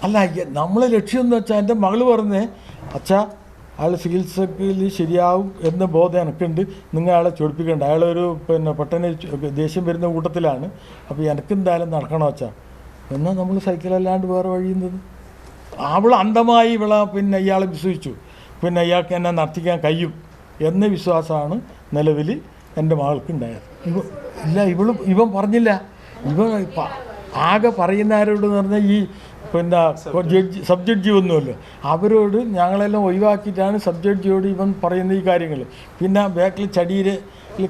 അല്ല, നമ്മളെ ലക്ഷ്യം എന്ന് വെച്ചാൽ എൻ്റെ മകൾ പറഞ്ഞേ, അച്ഛാ അയാൾ ചികിത്സക്കിൽ ശരിയാവും എന്ന ബോധം എനിക്കുണ്ട്, നിങ്ങൾ അയാളെ ചൊടിപ്പിക്കേണ്ട, അയാളൊരു പെട്ടെന്ന് ദേഷ്യം വരുന്ന കൂട്ടത്തിലാണ്, അപ്പോൾ എനിക്കെന്തായാലും നടക്കണോ അച്ഛാ. എന്നാൽ നമ്മൾ സൈക്കിളല്ലാണ്ട് വേറെ വഴിയുന്നത്. അവൾ അന്ധമായി ഇയാളെ വിശ്വസിച്ചു, ഇയാൾക്ക് എന്നെ നടത്തിക്കാൻ കഴിയും എന്ന വിശ്വാസമാണ് നിലവിൽ എൻ്റെ മകൾക്ക് ഉണ്ടായത്. ഇവൻ പറഞ്ഞില്ല. ഇവൻ ആകെ പറയുന്നവരോട് പറഞ്ഞാൽ ഈ സബ് ജഡ്ജി ഒന്നുമല്ലോ, അവരോട് ഞങ്ങളെല്ലാം ഒഴിവാക്കിയിട്ടാണ് സബ് ജഡ്ജിയോട് ഇവൻ പറയുന്ന ഈ കാര്യങ്ങൾ. പിന്നെ ബാക്കിൽ ചടിയിൽ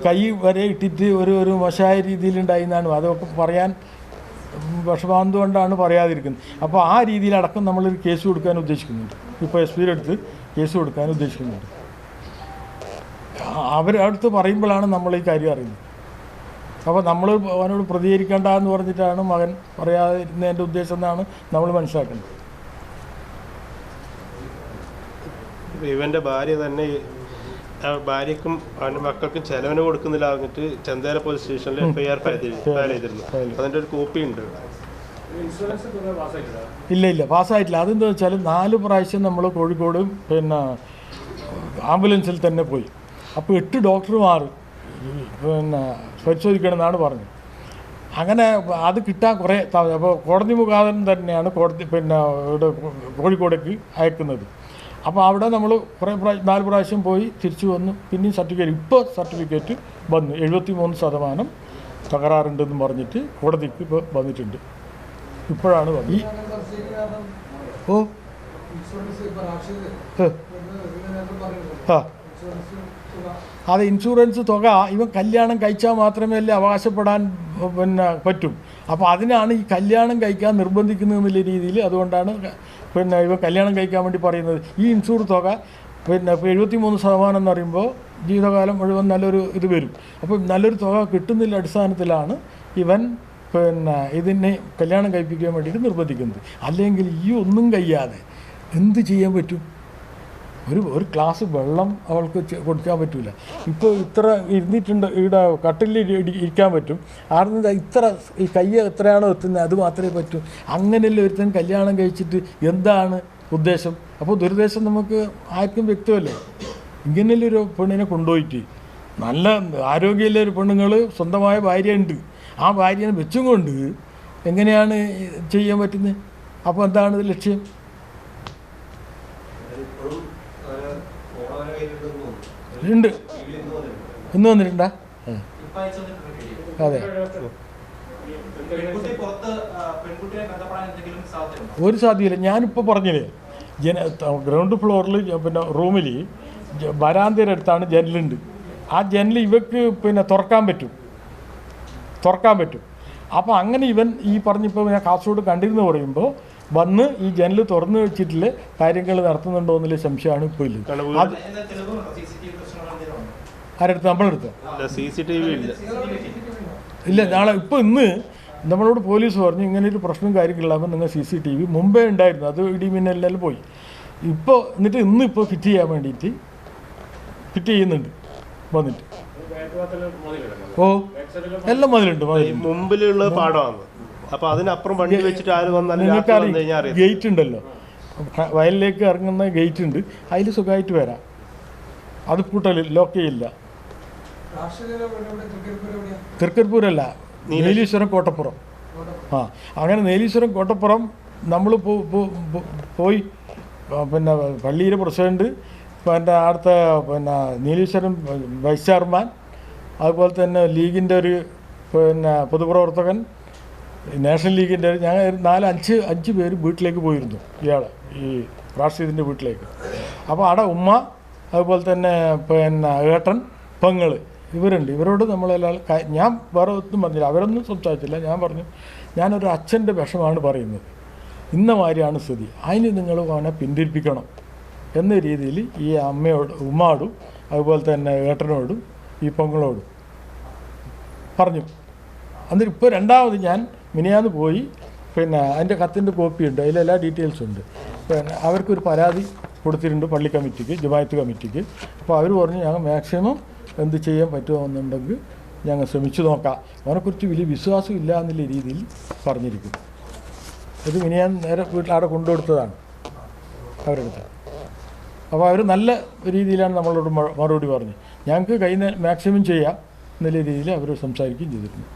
കൈ വരെ ഇട്ടിട്ട് ഒരു മോശമായ രീതിയിലുണ്ടായിരുന്നാണ്. അതൊക്കെ പറയാൻ വിഷമാന്ത് കൊണ്ടാണ് പറയാതിരിക്കുന്നത്. അപ്പോൾ ആ രീതിയിലടക്കം നമ്മളൊരു കേസ് കൊടുക്കാൻ ഉദ്ദേശിക്കുന്നുണ്ട്. ഇപ്പോൾ SP അടുത്ത് കേസ് കൊടുക്കാൻ ഉദ്ദേശിക്കുന്നുണ്ട്. അവരടുത്ത് പറയുമ്പോഴാണ് നമ്മൾ ഈ കാര്യം അറിയുന്നത്. അപ്പോൾ നമ്മൾ അവനോട് പ്രതികരിക്കേണ്ട എന്ന് പറഞ്ഞിട്ടാണ് മകൻ പറയാതിരുന്നതിൻ്റെ ഉദ്ദേശം എന്നാണ് നമ്മൾ മനസ്സിലാക്കുന്നത്. ഇവൻ്റെ ഭാര്യ തന്നെ ഭാര്യക്കും അവൻ്റെ മക്കൾക്കും ചെലവിന് കൊടുക്കുന്നില്ല പറഞ്ഞിട്ട് ചന്തേര പോലീസ് സ്റ്റേഷനിൽ FIR ഫയൽ ചെയ്തിരുന്നു. അതിൻ്റെ ഒരു കോപ്പി ഉണ്ട്. ഇല്ല പാസ്സായിട്ടില്ല. അതെന്താ വെച്ചാൽ 4 പ്രാവശ്യം നമ്മൾ കോഴിക്കോട് ആംബുലൻസിൽ തന്നെ പോയി. അപ്പോൾ 8 ഡോക്ടർമാർ പരിശോധിക്കണമെന്നാണ് പറഞ്ഞത്. അങ്ങനെ അത് കിട്ടാൻ കുറേ അപ്പോൾ കോടതി മുഖാന്തരം തന്നെയാണ് ഇവിടെ കോഴിക്കോടേക്ക് അയക്കുന്നത്. അപ്പോൾ അവിടെ നമ്മൾ 4 പ്രാവശ്യം പോയി തിരിച്ചു വന്നു. പിന്നെയും സർട്ടിഫിക്കറ്റ് വന്നു. 73% തകരാറുണ്ടെന്ന് പറഞ്ഞിട്ട് കോടതിക്ക് ഇപ്പോൾ വന്നിട്ടുണ്ട്. ഇപ്പോഴാണ് ഈ അത് ഇൻഷുറൻസ് തുക ഇവൻ കല്യാണം കഴിച്ചാൽ മാത്രമേ അവകാശപ്പെടാൻ പറ്റും. അപ്പോൾ അതിനാണ് ഈ കല്യാണം കഴിക്കാൻ നിർബന്ധിക്കുന്നതെന്നുള്ള രീതിയിൽ. അതുകൊണ്ടാണ് ഇവൻ കല്യാണം കഴിക്കാൻ വേണ്ടി പറയുന്നത്. ഈ ഇൻഷൂർ തുക ഇപ്പോൾ 73% എന്ന് പറയുമ്പോൾ ജീവിതകാലം മുഴുവൻ നല്ലൊരു ഇത് വരും. അപ്പോൾ നല്ലൊരു തുക കിട്ടുന്നില്ല അടിസ്ഥാനത്തിലാണ് ഇവൻ ഇതിനെ കല്യാണം കഴിപ്പിക്കാൻ വേണ്ടിയിട്ട് നിർബന്ധിക്കുന്നത്. അല്ലെങ്കിൽ ഈ ഒന്നും കഴിയാതെ എന്ത് ചെയ്യാൻ പറ്റും? ഒരു ഗ്ലാസ് വെള്ളം അവൾക്ക് കൊടുക്കാൻ പറ്റില്ല. ഇപ്പോൾ ഇത്ര ഇരുന്നിട്ടുണ്ട്, ഇവിടെ കട്ടിലിൽ ഇരിക്കാൻ പറ്റും. ആടുന്നത് ഈ കൈ എത്രയാണോ എത്തുന്നത് അത് മാത്രമേ പറ്റൂ. അങ്ങനെയല്ല ഒരുത്തൻ കല്യാണം കഴിച്ചിട്ട് എന്താണ് ഉദ്ദേശം? അപ്പോൾ ദുരുദ്ദേശം നമുക്ക് ആർക്കും വ്യക്തമല്ലേ. ഇങ്ങനെയല്ല ഒരു പെണ്ണിനെ കൊണ്ടുപോയിട്ട് നല്ല ആരോഗ്യമുള്ള ഒരു പെണ്ണുങ്ങൾ സ്വന്തമായ ഭാര്യ ഉണ്ട്, ആ ഭാര്യനെ വെച്ചും കൊണ്ട് എങ്ങനെയാണ് ചെയ്യാൻ പറ്റുന്നത്? അപ്പോൾ എന്താണ് ലക്ഷ്യം? ഉണ്ട്. ഇന്ന് വന്നിട്ടുണ്ടാ? അതെ, ഒരു സാധ്യതയില്ല. ഞാനിപ്പോൾ പറഞ്ഞില്ലേ, ഗ്രൗണ്ട് ഫ്ലോറിൽ റൂമിൽ വരാന്തയുടെ അടുത്താണ് ജനലുണ്ട്. ആ ജനൽ ഇവക്ക് തുറക്കാൻ പറ്റും. അപ്പോൾ അങ്ങനെ ഇവൻ ഈ പറഞ്ഞിപ്പോൾ ഞാൻ കാസർഗോഡ് കണ്ടിരുന്നു പറയുമ്പോൾ വന്ന് ഈ ജനൽ തുറന്നു വെച്ചിട്ടുള്ള കാര്യങ്ങൾ നടത്തുന്നുണ്ടോ എന്നുള്ള സംശയമാണ് ഇപ്പോൾ ഇല്ല. ആരെടുത്ത്? നമ്മളെടുത്ത് ഇല്ല. നാളെ ഇന്ന് നമ്മളോട് പോലീസ് പറഞ്ഞു ഇങ്ങനെ ഒരു പ്രശ്നം കാര്യങ്ങളില്ലാകുമ്പോൾ നിങ്ങൾ CCTV മുമ്പേ ഉണ്ടായിരുന്നു, അത് ഇടിമിന്നലിനെല്ലാം പോയി. എന്നിട്ട് ഇന്നിപ്പോൾ ഫിറ്റ് ചെയ്യാൻ വേണ്ടിയിട്ട് ഫിറ്റ് ചെയ്യുന്നുണ്ട് വന്നിട്ട്. എല്ലാം മുതലുണ്ട്. മുമ്പിലുള്ള പാടമാണ്. അപ്പോൾ അതിനപ്പുറം വണ്ടി വെച്ചിട്ട് ആര് വന്നാലും ഗേറ്റ് ഉണ്ടല്ലോ, വയലിലേക്ക് ഇറങ്ങുന്ന ഗേറ്റ് ഉണ്ട്, അതിൽ സുഖമായിട്ട് വരാം. അത് പൂട്ടൽ ലോക്ക് ചെയ്യില്ല. തൃക്കരിപ്പൂരല്ല, നീലീശ്വരം കോട്ടപ്പുറം. അങ്ങനെ നീലീശ്വരം കോട്ടപ്പുറം നമ്മൾ പോയി പള്ളിയിലെ പ്രസിഡന്റ്, അടുത്ത നീലീശ്വരം വൈസ് ചെയർമാൻ, അതുപോലെ തന്നെ ലീഗിൻ്റെ ഒരു പൊതുപ്രവർത്തകൻ, നാഷണൽ ലീഗിൻ്റെ ഞങ്ങൾ 4-5 പേര് വീട്ടിലേക്ക് പോയിരുന്നു, ഈ റാഷിദിൻ്റെ വീട്ടിലേക്ക്. അപ്പോൾ അവിടെ ഉമ്മ, അതുപോലെ തന്നെ ഏട്ടൻ, പെങ്ങൾ ഇവരുണ്ട്. ഇവരോട് നമ്മളെല്ലാം ഞാൻ വേറെ ഒന്നും പറഞ്ഞില്ല, അവരൊന്നും സംസാരിച്ചില്ല. ഞാൻ പറഞ്ഞു ഞാനൊരു അച്ഛൻ്റെ വിഷമാണ് പറയുന്നത്, ഇന്ന മാതിരിയാണ് സ്ഥിതി, അതിന് നിങ്ങൾ അവനെ പിന്തിരിപ്പിക്കണം എന്ന രീതിയിൽ ഈ ഉമ്മാടും അതുപോലെ തന്നെ ഏട്ടനോടും ഈ പെങ്ങളോടും പറഞ്ഞു. എന്നിട്ട് ഇപ്പോൾ രണ്ടാമത് ഞാൻ മിനിയാന്ന് പോയി അതിൻ്റെ കത്തിൻ്റെ കോപ്പിയുണ്ട്, അതിലെല്ലാ ഡീറ്റെയിൽസും ഉണ്ട്. അവർക്കൊരു പരാതി കൊടുത്തിട്ടുണ്ട് പള്ളി കമ്മിറ്റിക്ക്, ജമാഅത്ത് കമ്മിറ്റിക്ക്. അപ്പോൾ അവർ പറഞ്ഞു ഞങ്ങൾ മാക്സിമം എന്ത് ചെയ്യാൻ പറ്റുമെന്നുണ്ടെങ്കിൽ ഞങ്ങൾ ശ്രമിച്ചു നോക്കാം. അവനെക്കുറിച്ച് വലിയ വിശ്വാസം ഇല്ല എന്നുള്ള രീതിയിൽ പറഞ്ഞിരിക്കുന്നു. ഇത് ഞാൻ നേരെ വീട്ടിൽ അവിടെ കൊണ്ടുകൊടുത്തതാണ് അവരെടുത്ത്. അപ്പോൾ അവർ നല്ല രീതിയിലാണ് നമ്മളോട് മറുപടി പറഞ്ഞത്. ഞങ്ങൾക്ക് മാക്സിമം ചെയ്യാം എന്നുള്ള രീതിയിൽ അവർ സംസാരിക്കുകയും ചെയ്തിരുന്നു.